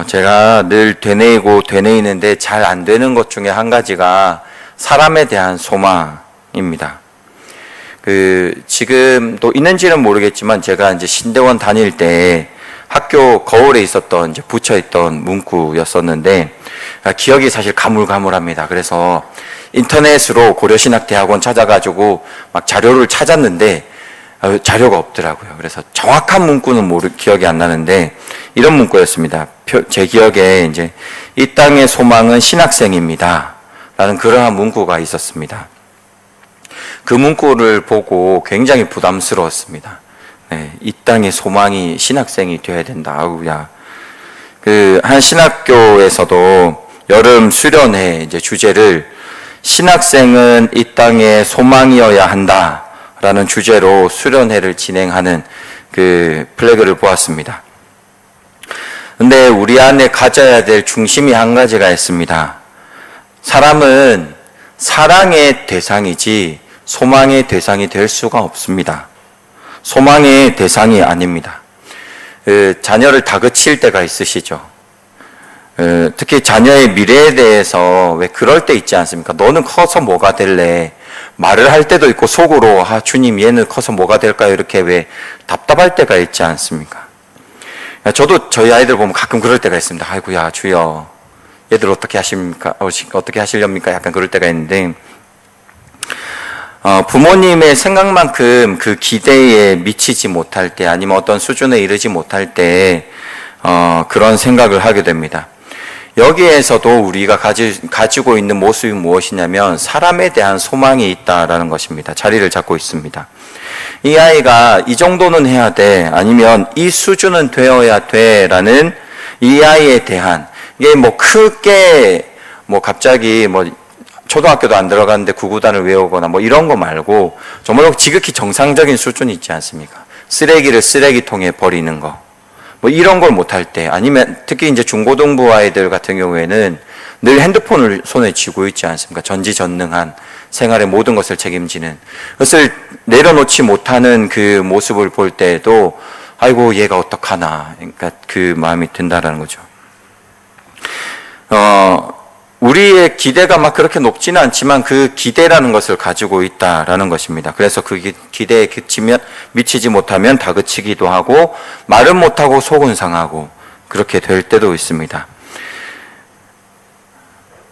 제가 늘 되뇌이는데 잘 안 되는 것 중에 한 가지가 사람에 대한 소망입니다. 지금도 있는지는 모르겠지만 제가 이제 신대원 다닐 때 학교 거울에 있었던, 이제 붙여있던 문구였었는데, 기억이 사실 가물가물합니다. 그래서 인터넷으로 고려신학대학원 찾아가지고 막 자료를 찾았는데, 자료가 없더라고요. 그래서 정확한 문구는 기억이 안 나는데, 이런 문구였습니다. 제 기억에 이제, 이 땅의 소망은 신학생입니다. 라는 그러한 문구가 있었습니다. 그 문구를 보고 굉장히 부담스러웠습니다. 네, 이 땅의 소망이 신학생이 되어야 된다. 아우야. 한 신학교에서도 여름 수련회 이제 주제를 신학생은 이 땅의 소망이어야 한다. 라는 주제로 수련회를 진행하는 플래그를 보았습니다. 근데 우리 안에 가져야 될 중심이 한 가지가 있습니다. 사람은 사랑의 대상이지 소망의 대상이 될 수가 없습니다. 소망의 대상이 아닙니다. 자녀를 다그칠 때가 있으시죠. 특히 자녀의 미래에 대해서 왜 그럴 때 있지 않습니까? 너는 커서 뭐가 될래? 말을 할 때도 있고 속으로 주님 얘는 커서 뭐가 될까요? 이렇게 왜 답답할 때가 있지 않습니까? 저도 저희 아이들 보면 가끔 그럴 때가 있습니다. 아이고야 주여 얘들 어떻게 하십니까? 어떻게 하시렵니까? 약간 그럴 때가 있는데 부모님의 생각만큼 그 기대에 미치지 못할 때 아니면 어떤 수준에 이르지 못할 때 그런 생각을 하게 됩니다. 여기에서도 우리가 가지고 있는 모습이 무엇이냐면 사람에 대한 소망이 있다라는 것입니다. 자리를 잡고 있습니다. 이 아이가 이 정도는 해야 돼 아니면 이 수준은 되어야 돼라는 이 아이에 대한 이게 크게 갑자기 초등학교도 안 들어갔는데 구구단을 외우거나 이런 거 말고 정말로 지극히 정상적인 수준이 있지 않습니까? 쓰레기를 쓰레기통에 버리는 거. 이런 걸 못할 때, 아니면 특히 이제 중고등부 아이들 같은 경우에는 늘 핸드폰을 손에 쥐고 있지 않습니까? 전지전능한 생활의 모든 것을 책임지는. 그것을 내려놓지 못하는 그 모습을 볼 때에도, 아이고, 얘가 어떡하나. 그러니까 그 마음이 든다라는 거죠. 우리의 기대가 그렇게 높지는 않지만 그 기대라는 것을 가지고 있다라는 것입니다. 그래서 그 기대에 미치지 못하면 다그치기도 하고 말은 못하고 속은 상하고 그렇게 될 때도 있습니다.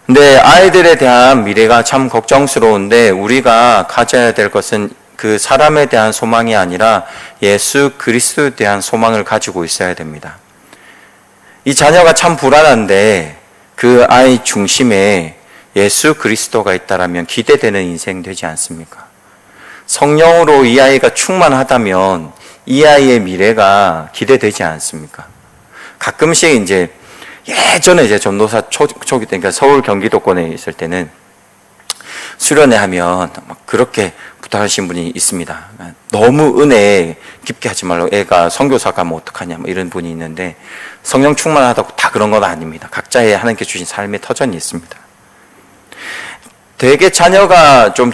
근데 아이들에 대한 미래가 참 걱정스러운데 우리가 가져야 될 것은 그 사람에 대한 소망이 아니라 예수 그리스도에 대한 소망을 가지고 있어야 됩니다. 이 자녀가 참 불안한데 그 아이 중심에 예수 그리스도가 있다라면 기대되는 인생 되지 않습니까? 성령으로 이 아이가 충만하다면 이 아이의 미래가 기대되지 않습니까? 가끔씩 예전에 전도사 초기 때, 그러니까 서울 경기도권에 있을 때는 수련회 하면 그렇게 부탁하신 분이 있습니다. 너무 은혜 깊게 하지 말라고 애가 선교사 가면 어떡하냐 이런 분이 있는데 성령 충만하다고 다 그런 건 아닙니다. 각자의 하나님께 주신 삶의 터전이 있습니다. 되게 자녀가 좀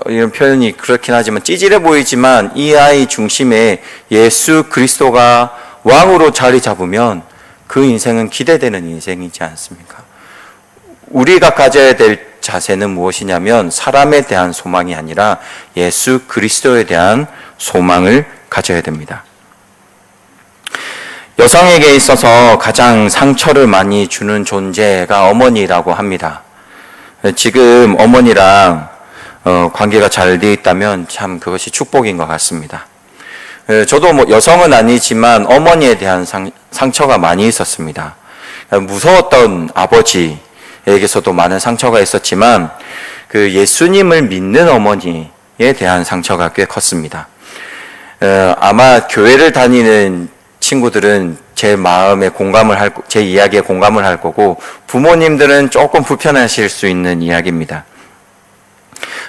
이런 표현이 그렇긴 하지만 찌질해 보이지만 이 아이 중심에 예수 그리스도가 왕으로 자리 잡으면 그 인생은 기대되는 인생이지 않습니까? 우리가 가져야 될 자세는 무엇이냐면 사람에 대한 소망이 아니라 예수 그리스도에 대한 소망을 가져야 됩니다. 여성에게 있어서 가장 상처를 많이 주는 존재가 어머니라고 합니다. 지금 어머니랑 관계가 잘 되어 있다면 참 그것이 축복인 것 같습니다. 저도 여성은 아니지만 어머니에 대한 상처가 많이 있었습니다. 무서웠던 아버지에게서도 많은 상처가 있었지만 예수님을 믿는 어머니에 대한 상처가 꽤 컸습니다. 아마 교회를 다니는 친구들은 제 이야기에 공감을 할 거고 부모님들은 조금 불편하실 수 있는 이야기입니다.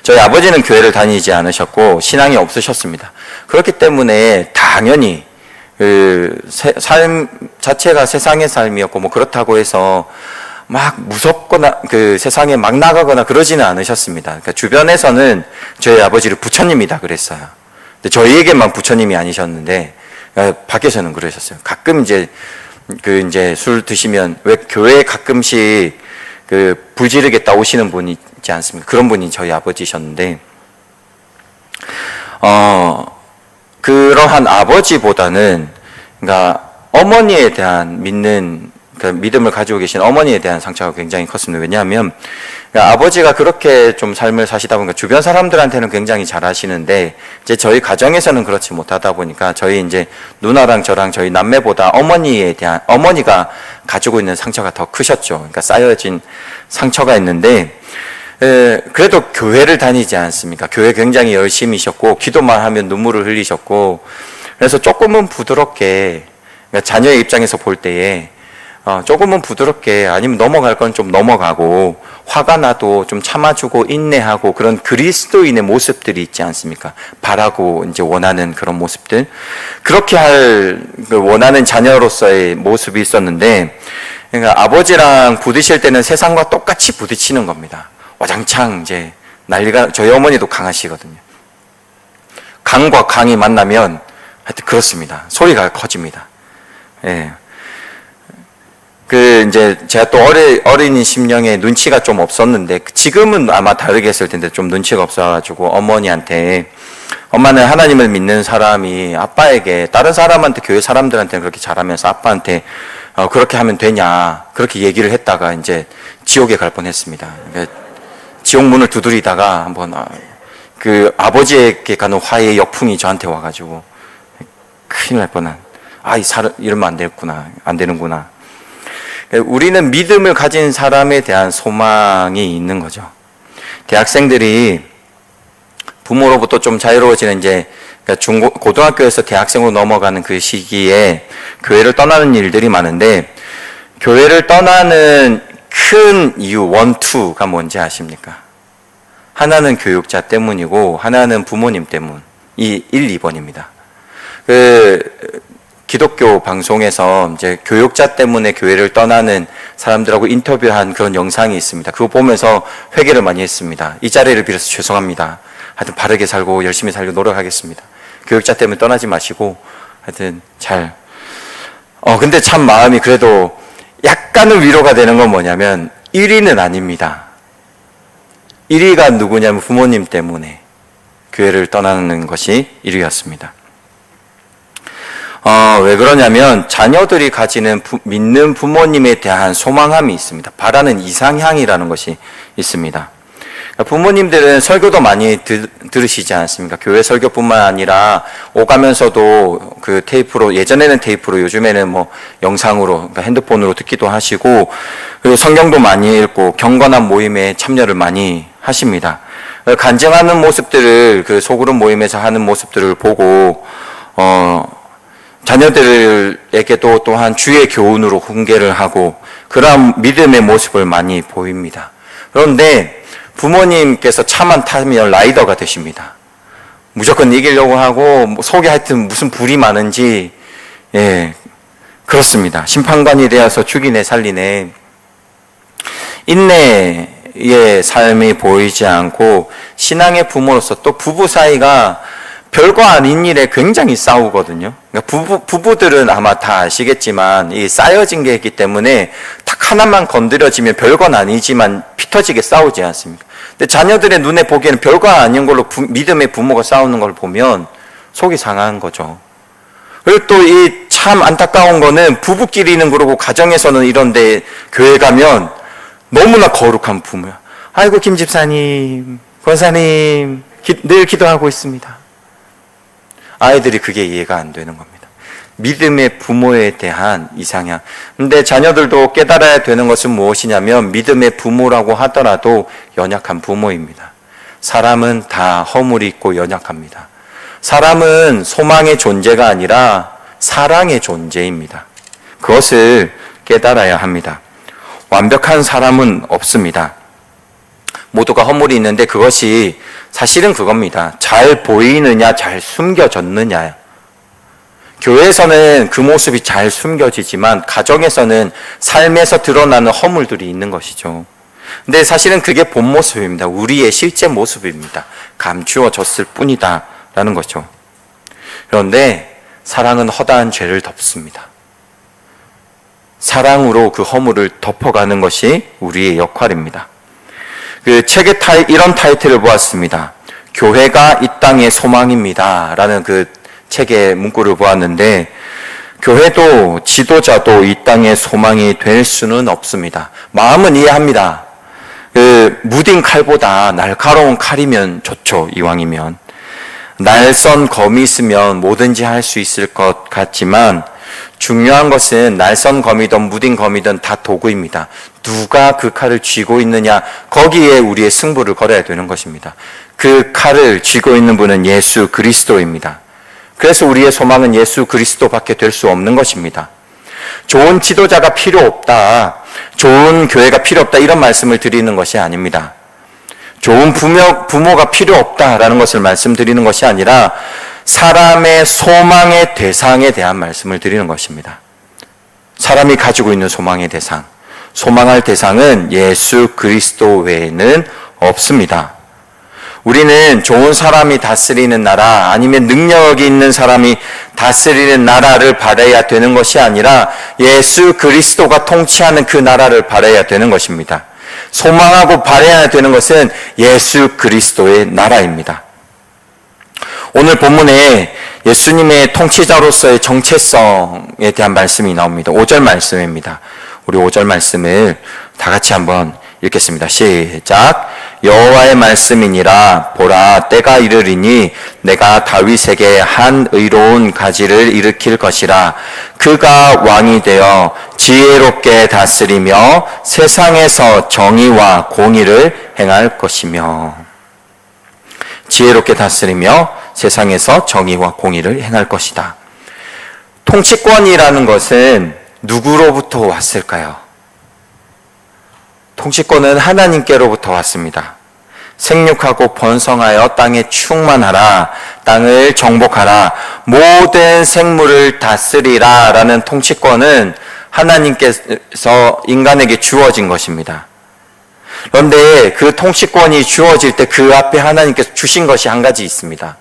저희 아버지는 교회를 다니지 않으셨고 신앙이 없으셨습니다. 그렇기 때문에 당연히 삶 자체가 세상의 삶이었고 그렇다고 해서 무섭거나 세상에 나가거나 그러지는 않으셨습니다. 그러니까 주변에서는 저희 아버지를 부처님이다 그랬어요. 근데 저희에게만 부처님이 아니셨는데 밖에서는 그러셨어요. 가끔 그 이제 술 드시면 왜 교회에 가끔씩 그 불 지르겠다 오시는 분이 있지 않습니까? 그런 분이 저희 아버지셨는데, 그러한 아버지보다는, 그러니까 어머니에 대한 그 믿음을 가지고 계신 어머니에 대한 상처가 굉장히 컸습니다. 왜냐하면 그러니까 아버지가 그렇게 좀 삶을 사시다 보니까 주변 사람들한테는 굉장히 잘하시는데, 이제 저희 가정에서는 그렇지 못하다 보니까 저희 이제 누나랑 저랑 저희 남매보다 어머니가 가지고 있는 상처가 더 크셨죠. 그러니까 쌓여진 상처가 있는데, 그래도 교회를 다니지 않습니까? 교회 굉장히 열심히셨고, 기도만 하면 눈물을 흘리셨고, 그래서 조금은 부드럽게, 그러니까 자녀의 입장에서 볼 때에, 조금은 부드럽게, 아니면 넘어갈 건 좀 넘어가고, 화가 나도 좀 참아주고 인내하고, 그런 그리스도인의 모습들이 있지 않습니까? 바라고 이제 원하는 그런 모습들. 그렇게 원하는 자녀로서의 모습이 있었는데, 그러니까 아버지랑 부딪힐 때는 세상과 똑같이 부딪히는 겁니다. 와장창 이제 저희 어머니도 강하시거든요. 강과 강이 만나면 하여튼 그렇습니다. 소리가 커집니다. 예. 이제 제가 또 어린이 심령에 눈치가 좀 없었는데, 지금은 아마 다르게 했을 텐데 좀 눈치가 없어가지고 엄마는 하나님을 믿는 사람이 아빠에게, 다른 사람한테, 교회 사람들한테는 그렇게 잘하면서 아빠한테 그렇게 하면 되냐, 그렇게 얘기를 했다가 이제 지옥에 갈 뻔했습니다. 그러니까 지옥 문을 두드리다가 한번 그 아버지에게 가는 화해의 역풍이 저한테 와가지고 큰일 날 뻔한, 이러면 안 되는구나. 우리는 믿음을 가진 사람에 대한 소망이 있는 거죠. 대학생들이 부모로부터 좀 자유로워지는 이제 고등학교에서 대학생으로 넘어가는 그 시기에 교회를 떠나는 일들이 많은데, 교회를 떠나는 큰 이유 1, 2가 뭔지 아십니까? 하나는 교육자 때문이고 하나는 부모님 때문이 1, 2번입니다. 기독교 방송에서 이제 교육자 때문에 교회를 떠나는 사람들하고 인터뷰한 그런 영상이 있습니다. 그거 보면서 회개를 많이 했습니다. 이 자리를 빌어서 죄송합니다. 하여튼 바르게 살고 열심히 살고 노력하겠습니다. 교육자 때문에 떠나지 마시고 하여튼 근데 참 마음이 그래도 약간은 위로가 되는 건 뭐냐면 1위는 아닙니다. 1위가 누구냐면 부모님 때문에 교회를 떠나는 것이 1위였습니다. 왜 그러냐면 자녀들이 가지는 믿는 부모님에 대한 소망함이 있습니다. 바라는 이상향이라는 것이 있습니다. 부모님들은 설교도 많이 들으시지 않습니까? 교회 설교뿐만 아니라 오가면서도 그 테이프로, 예전에는 테이프로, 요즘에는 뭐 영상으로, 그러니까 핸드폰으로 듣기도 하시고, 그리고 성경도 많이 읽고 경건한 모임에 참여를 많이 하십니다. 간증하는 모습들을, 그 소그룹 모임에서 하는 모습들을 보고 자녀들에게도 또한 주의 교훈으로 훈계를 하고 그런 믿음의 모습을 많이 보입니다. 그런데 부모님께서 차만 타면 라이더가 되십니다. 무조건 이기려고 하고 속에 하여튼 무슨 불이 많은지, 그렇습니다. 심판관이 되어서 죽이네 살리네. 인내의 삶이 보이지 않고, 신앙의 부모로서 또 부부 사이가 별거 아닌 일에 굉장히 싸우거든요. 그러니까 부부들은 아마 다 아시겠지만 이 쌓여진 게 있기 때문에 딱 하나만 건드려지면 별건 아니지만 피 터지게 싸우지 않습니까? 근데 자녀들의 눈에 보기에는 별거 아닌 걸로 믿음의 부모가 싸우는 걸 보면 속이 상한 거죠. 그리고 또 이 참 안타까운 거는 부부끼리는 그러고 가정에서는 이런데 교회 가면 너무나 거룩한 부모야. 아이고 김 집사님, 권사님 늘 기도하고 있습니다. 아이들이 그게 이해가 안 되는 겁니다. 믿음의 부모에 대한 이상향. 근데 자녀들도 깨달아야 되는 것은 무엇이냐면 믿음의 부모라고 하더라도 연약한 부모입니다. 사람은 다 허물이 있고 연약합니다. 사람은 소망의 존재가 아니라 사랑의 존재입니다. 그것을 깨달아야 합니다. 완벽한 사람은 없습니다. 모두가 허물이 있는데 그것이 사실은 그겁니다. 잘 보이느냐, 잘 숨겨졌느냐. 교회에서는 그 모습이 잘 숨겨지지만 가정에서는 삶에서 드러나는 허물들이 있는 것이죠. 근데 사실은 그게 본 모습입니다. 우리의 실제 모습입니다. 감추어졌을 뿐이다 라는 거죠. 그런데 사랑은 허다한 죄를 덮습니다. 사랑으로 그 허물을 덮어가는 것이 우리의 역할입니다. 그 책의 이런 타이틀을 보았습니다. 교회가 이 땅의 소망입니다. 라는 그 책의 문구를 보았는데, 교회도 지도자도 이 땅의 소망이 될 수는 없습니다. 마음은 이해합니다. 그 무딘 칼보다 날카로운 칼이면 좋죠, 이왕이면. 날선 검이 있으면 뭐든지 할 수 있을 것 같지만, 중요한 것은 날선 검이든 무딘 검이든 다 도구입니다. 누가 그 칼을 쥐고 있느냐, 거기에 우리의 승부를 걸어야 되는 것입니다. 그 칼을 쥐고 있는 분은 예수 그리스도입니다. 그래서 우리의 소망은 예수 그리스도밖에 될 수 없는 것입니다. 좋은 지도자가 필요 없다, 좋은 교회가 필요 없다, 이런 말씀을 드리는 것이 아닙니다. 좋은 부모가 필요 없다라는 것을 말씀드리는 것이 아니라 사람의 소망의 대상에 대한 말씀을 드리는 것입니다. 사람이 가지고 있는 소망의 대상, 소망할 대상은 예수 그리스도 외에는 없습니다. 우리는 좋은 사람이 다스리는 나라, 아니면 능력이 있는 사람이 다스리는 나라를 바라야 되는 것이 아니라 예수 그리스도가 통치하는 그 나라를 바라야 되는 것입니다. 소망하고 바라야 되는 것은 예수 그리스도의 나라입니다. 오늘 본문에 예수님의 통치자로서의 정체성에 대한 말씀이 나옵니다. 5절 말씀입니다. 우리 5절 말씀을 다 같이 한번 읽겠습니다. 시작. 여호와의 말씀이니라. 보라, 때가 이르리니 내가 다윗에게 한 의로운 가지를 일으킬 것이라. 그가 왕이 되어 지혜롭게 다스리며 세상에서 정의와 공의를 행할 것이며. 지혜롭게 다스리며 세상에서 정의와 공의를 행할 것이다. 통치권이라는 것은 누구로부터 왔을까요? 통치권은 하나님께로부터 왔습니다. 생육하고 번성하여 땅에 충만하라, 땅을 정복하라, 모든 생물을 다스리라 라는 통치권은 하나님께서 인간에게 주어진 것입니다. 그런데 그 통치권이 주어질 때 그 앞에 하나님께서 주신 것이 한 가지 있습니다.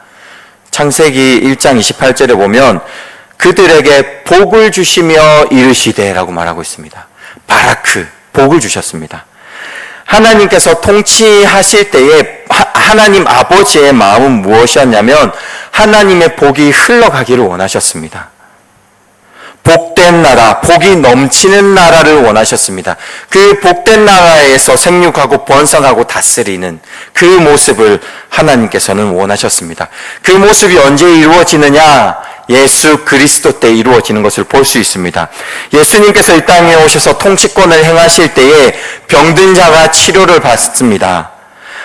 창세기 1장 28절에 보면 그들에게 복을 주시며 이르시되 라고 말하고 있습니다. 바라크, 복을 주셨습니다. 하나님께서 통치하실 때에 하나님 아버지의 마음은 무엇이었냐면 하나님의 복이 흘러가기를 원하셨습니다. 복된 나라, 복이 넘치는 나라를 원하셨습니다. 그 복된 나라에서 생육하고 번성하고 다스리는 그 모습을 하나님께서는 원하셨습니다. 그 모습이 언제 이루어지느냐? 예수 그리스도 때 이루어지는 것을 볼 수 있습니다. 예수님께서 이 땅에 오셔서 통치권을 행하실 때에 병든 자가 치료를 받습니다.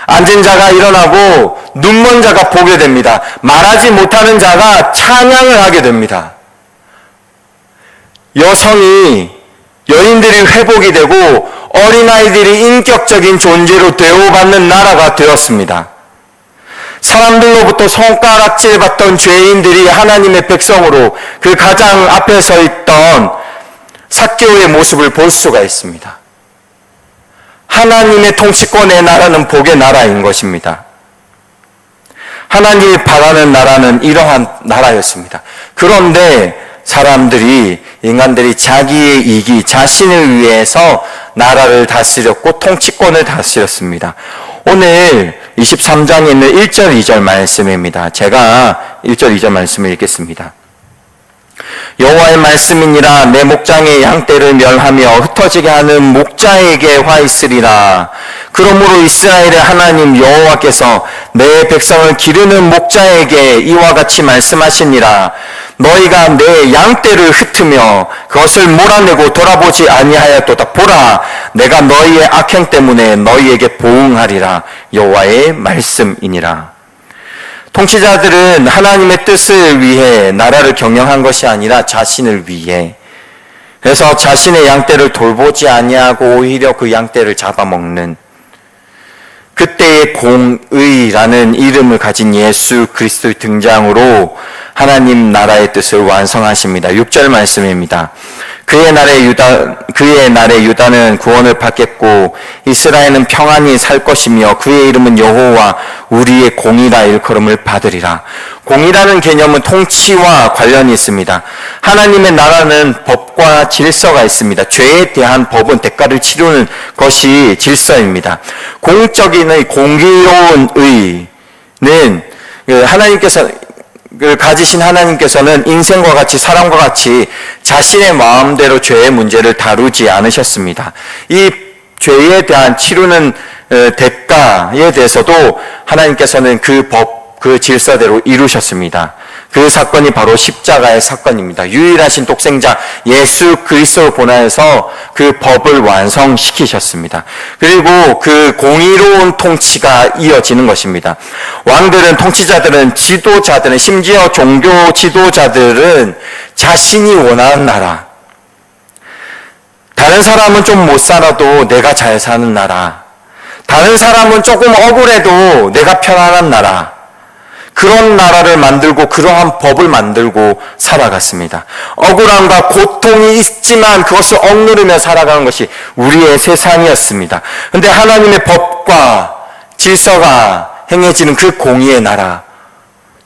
앉은 자가 일어나고 눈먼 자가 보게 됩니다. 말하지 못하는 자가 찬양을 하게 됩니다. 여인들이 회복이 되고 어린아이들이 인격적인 존재로 대우받는 나라가 되었습니다. 사람들로부터 손가락질 받던 죄인들이 하나님의 백성으로 그 가장 앞에 서 있던 삭개오의 모습을 볼 수가 있습니다. 하나님의 통치권의 나라는 복의 나라인 것입니다. 하나님이 바라는 나라는 이러한 나라였습니다. 그런데 인간들이 자기의 이기, 자신을 위해서 나라를 다스렸고 통치권을 다스렸습니다. 오늘 23장에 있는 1절, 2절 말씀입니다. 제가 1절, 2절 말씀을 읽겠습니다. 여호와의 말씀이니라. 내 목장의 양떼를 멸하며 흩어지게 하는 목자에게 화 있으리라. 그러므로 이스라엘의 하나님 여호와께서 내 백성을 기르는 목자에게 이와 같이 말씀하시니라. 너희가 내 양떼를 흩으며 그것을 몰아내고 돌아보지 아니하였도다. 보라, 내가 너희의 악행 때문에 너희에게 보응하리라. 여호와의 말씀이니라. 통치자들은 하나님의 뜻을 위해 나라를 경영한 것이 아니라 자신을 위해, 그래서 자신의 양떼를 돌보지 아니하고 오히려 그 양떼를 잡아먹는, 그때의 공의라는 이름을 가진 예수 그리스도의 등장으로 하나님 나라의 뜻을 완성하십니다. 6절 말씀입니다. 그의 날에 유다는 구원을 받겠고 이스라엘은 평안히 살 것이며 그의 이름은 여호와 우리의 공이라 일컬음을 받으리라. 공이라는 개념은 통치와 관련이 있습니다. 하나님의 나라는 법과 질서가 있습니다. 죄에 대한 법은 대가를 치르는 것이 질서입니다. 공적인 의, 공의로운 의는 하나님께서 가지신 하나님께서는 인생과 같이 사람과 같이 자신의 마음대로 죄의 문제를 다루지 않으셨습니다. 이 죄에 대한 치르는 대가에 대해서도 하나님께서는 그 법, 그 질서대로 이루셨습니다. 그 사건이 바로 십자가의 사건입니다. 유일하신 독생자 예수 그리스도를 보내서 그 법을 완성시키셨습니다. 그리고 그 공의로운 통치가 이어지는 것입니다. 왕들은, 통치자들은, 지도자들은, 심지어 종교 지도자들은 자신이 원하는 나라, 다른 사람은 좀 못 살아도 내가 잘 사는 나라, 다른 사람은 조금 억울해도 내가 편안한 나라, 그런 나라를 만들고 그러한 법을 만들고 살아갔습니다. 억울함과 고통이 있지만 그것을 억누르며 살아가는 것이 우리의 세상이었습니다. 그런데 하나님의 법과 질서가 행해지는 그 공의의 나라,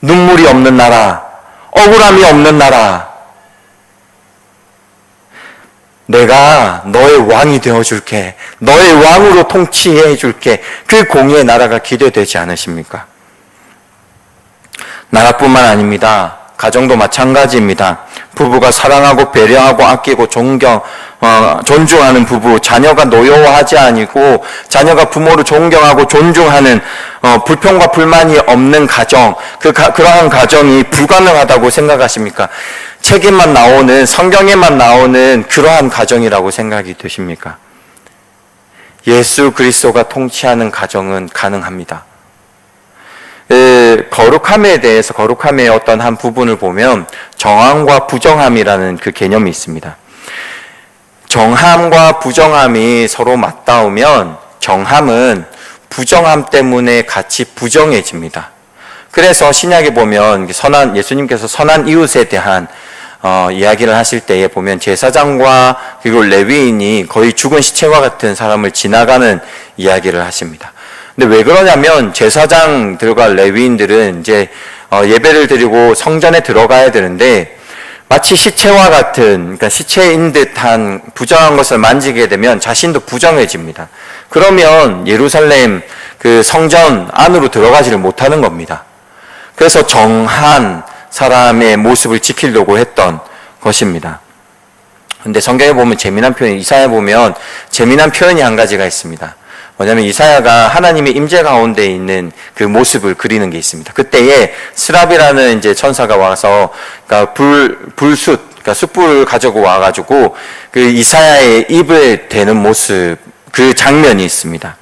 눈물이 없는 나라, 억울함이 없는 나라, 내가 너의 왕이 되어줄게, 너의 왕으로 통치해 줄게, 그 공의의 나라가 기대되지 않으십니까? 나라뿐만 아닙니다. 가정도 마찬가지입니다. 부부가 사랑하고 배려하고 아끼고 존중하는 부부, 자녀가 노여워하지 아니고 자녀가 부모를 존경하고 존중하는 불평과 불만이 없는 가정, 그러한 가정이 불가능하다고 생각하십니까? 책에만 나오는, 성경에만 나오는 그러한 가정이라고 생각이 되십니까? 예수 그리스도가 통치하는 가정은 가능합니다. 거룩함에 대해서, 거룩함의 어떤 한 부분을 보면 정함과 부정함이라는 그 개념이 있습니다. 정함과 부정함이 서로 맞닿으면 정함은 부정함 때문에 같이 부정해집니다. 그래서 신약에 보면 예수님께서 선한 이웃에 대한 이야기를 하실 때에 보면 제사장과 그리고 레위인이 거의 죽은 시체와 같은 사람을 지나가는 이야기를 하십니다. 근데 왜 그러냐면 제사장들과 레위인들은 이제 예배를 드리고 성전에 들어가야 되는데 마치 시체와 같은, 그러니까 시체인 듯한 부정한 것을 만지게 되면 자신도 부정해집니다. 그러면 예루살렘 그 성전 안으로 들어가지를 못하는 겁니다. 그래서 정한 사람의 모습을 지키려고 했던 것입니다. 근데 성경에 보면 재미난 표현이, 이사야에 보면 재미난 표현이 한 가지가 있습니다. 뭐냐면 이사야가 하나님의 임재 가운데 있는 그 모습을 그리는 게 있습니다. 그때에 스랍이라는 이제 천사가 와서, 그러니까 그러니까 숯불을 가지고 와가지고 그 이사야의 입을 대는 모습, 그 장면이 있습니다.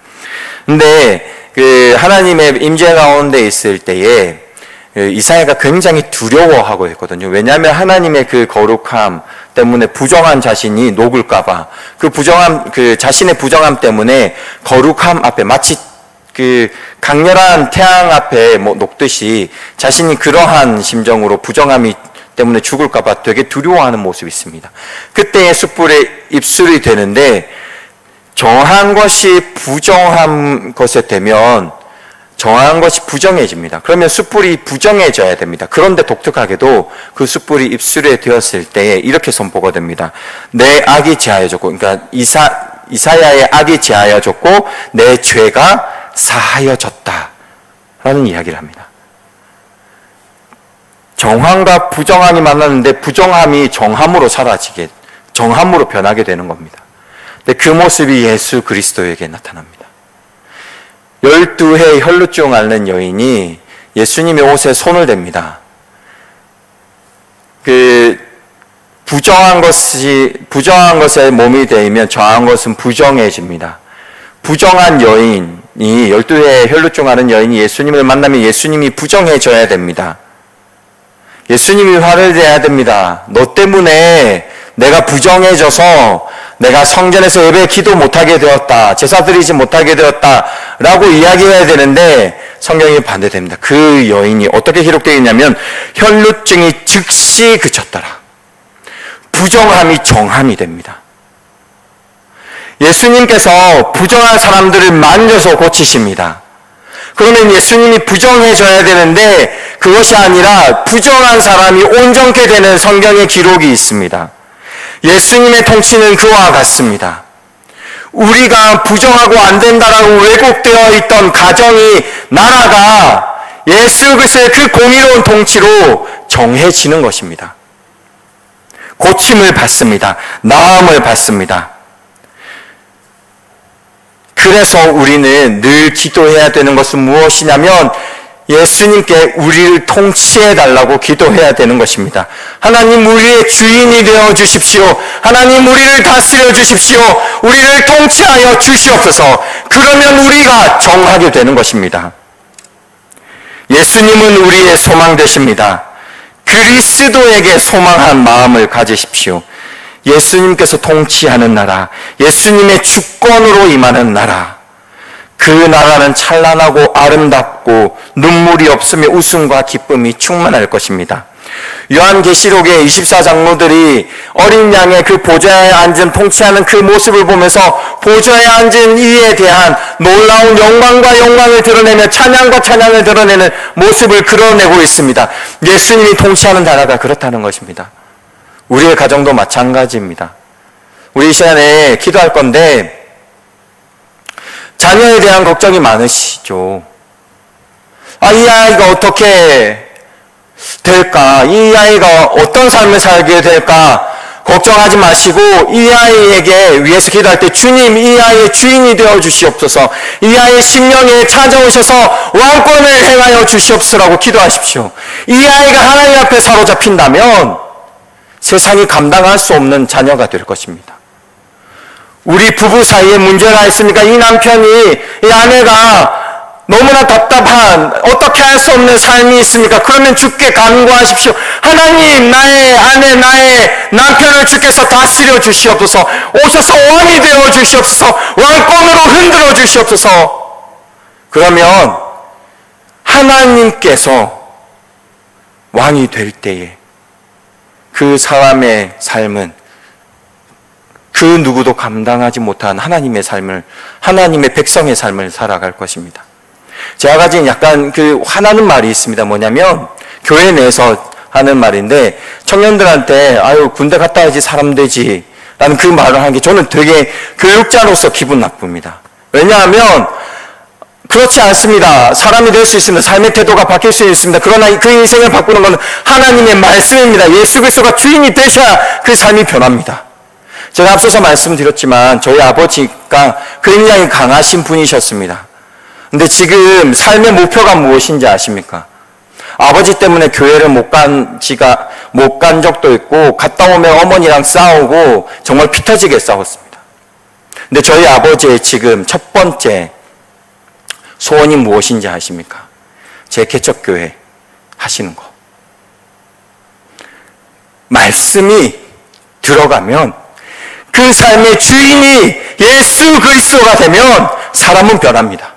근데 그 하나님의 임재 가운데 있을 때에 이사야가 굉장히 두려워하고 있거든요. 왜냐하면 하나님의 그 거룩함 때문에 부정한 자신이 녹을까봐, 그 자신의 부정함 때문에 거룩함 앞에 마치 그 강렬한 태양 앞에 녹듯이 자신이 그러한 심정으로 부정함이 때문에 죽을까봐 되게 두려워하는 모습이 있습니다. 그때의 숯불에 입술이 되는데 정한 것이 부정한 것에 되면 정한 것이 부정해집니다. 그러면 숯불이 부정해져야 됩니다. 그런데 독특하게도 그 숯불이 입술에 되었을 때 이렇게 선포가 됩니다. 내 악이 제하여졌고, 그러니까 이사야의 악이 제하여졌고 내 죄가 사하여졌다 라는 이야기를 합니다. 정함과 부정함이 만났는데 부정함이 정함으로 정함으로 변하게 되는 겁니다. 근데 그 모습이 예수 그리스도에게 나타납니다. 12해 혈루증 앓는 여인이 예수님의 옷에 손을 댑니다. 부정한 것에 몸이 대이면 정한 것은 부정해집니다. 부정한 여인이, 12해 혈루증 앓는 여인이 예수님을 만나면 예수님이 부정해져야 됩니다. 예수님이 화를 내야 됩니다. 너 때문에 내가 부정해져서 내가 성전에서 예배 기도 못하게 되었다, 제사 드리지 못하게 되었다 라고 이야기해야 되는데 성경이 반대됩니다. 그 여인이 어떻게 기록되어 있냐면 혈루증이 즉시 그쳤더라. 부정함이 정함이 됩니다. 예수님께서 부정한 사람들을 만져서 고치십니다. 그러면 예수님이 부정해져야 되는데 그것이 아니라 부정한 사람이 온전케 되는 성경의 기록이 있습니다. 예수님의 통치는 그와 같습니다. 우리가 부정하고 안 된다라고 왜곡되어 있던 가정이, 나라가 예수 그리스도의 그 공의로운 통치로 정해지는 것입니다. 고침을 받습니다. 나음을 받습니다. 그래서 우리는 늘 기도해야 되는 것은 무엇이냐면 예수님께 우리를 통치해 달라고 기도해야 되는 것입니다. 하나님, 우리의 주인이 되어 주십시오. 하나님, 우리를 다스려 주십시오. 우리를 통치하여 주시옵소서. 그러면 우리가 정하게 되는 것입니다. 예수님은 우리의 소망 되십니다. 그리스도에게 소망한 마음을 가지십시오. 예수님께서 통치하는 나라, 예수님의 주권으로 임하는 나라, 그 나라는 찬란하고 아름답고 눈물이 없으며 웃음과 기쁨이 충만할 것입니다. 요한계시록의 24장로들이 어린 양의 그 보좌에 앉은 통치하는 그 모습을 보면서 보좌에 앉은 이에 대한 놀라운 영광과 영광을 드러내며 찬양과 찬양을 드러내는 모습을 그려내고 있습니다. 예수님이 통치하는 나라가 그렇다는 것입니다. 우리의 가정도 마찬가지입니다. 우리 이 시간에 기도할 건데 자녀에 대한 걱정이 많으시죠. 이 아이가 어떻게 될까? 이 아이가 어떤 삶을 살게 될까? 걱정하지 마시고 이 아이에게 위해서 기도할 때 주님, 이 아이의 주인이 되어 주시옵소서. 이 아이의 심령에 찾아오셔서 왕권을 행하여 주시옵소서라고 기도하십시오. 이 아이가 하나님 앞에 사로잡힌다면 세상이 감당할 수 없는 자녀가 될 것입니다. 우리 부부 사이에 문제가 있습니까? 이 남편이, 이 아내가 너무나 답답한, 어떻게 할 수 없는 삶이 있습니까? 그러면 주께 간구하십시오. 하나님, 나의 아내, 나의 남편을 주께서 다스려 주시옵소서. 오셔서 왕이 되어 주시옵소서. 왕권으로 흔들어 주시옵소서. 그러면 하나님께서 왕이 될 때에 그 사람의 삶은 그 누구도 감당하지 못한 하나님의 삶을, 하나님의 백성의 삶을 살아갈 것입니다. 제가 가진 약간 화나는 말이 있습니다. 뭐냐면 교회 내에서 하는 말인데 청년들한테 군대 갔다 와야지 사람 되지 라는 그 말을 하는 게 저는 되게 교육자로서 기분 나쁩니다. 왜냐하면 그렇지 않습니다. 사람이 될 수 있습니다. 삶의 태도가 바뀔 수 있습니다. 그러나 그 인생을 바꾸는 것은 하나님의 말씀입니다. 예수 그리스도가 주인이 되셔야 그 삶이 변합니다. 제가 앞서서 말씀드렸지만 저희 아버지가 굉장히 강하신 분이셨습니다. 근데 지금 삶의 목표가 무엇인지 아십니까? 아버지 때문에 교회를 못 간 적도 있고 갔다 오면 어머니랑 싸우고 정말 피 터지게 싸웠습니다. 근데 저희 아버지의 지금 첫 번째 소원이 무엇인지 아십니까? 제 개척교회 하시는 거. 말씀이 들어가면 그 삶의 주인이 예수 그리스도가 되면 사람은 변합니다.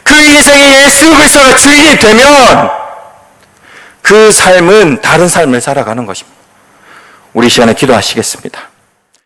그 인생에 예수 그리스도가 주인이 되면 그 삶은 다른 삶을 살아가는 것입니다. 우리 이 시간에 기도하시겠습니다.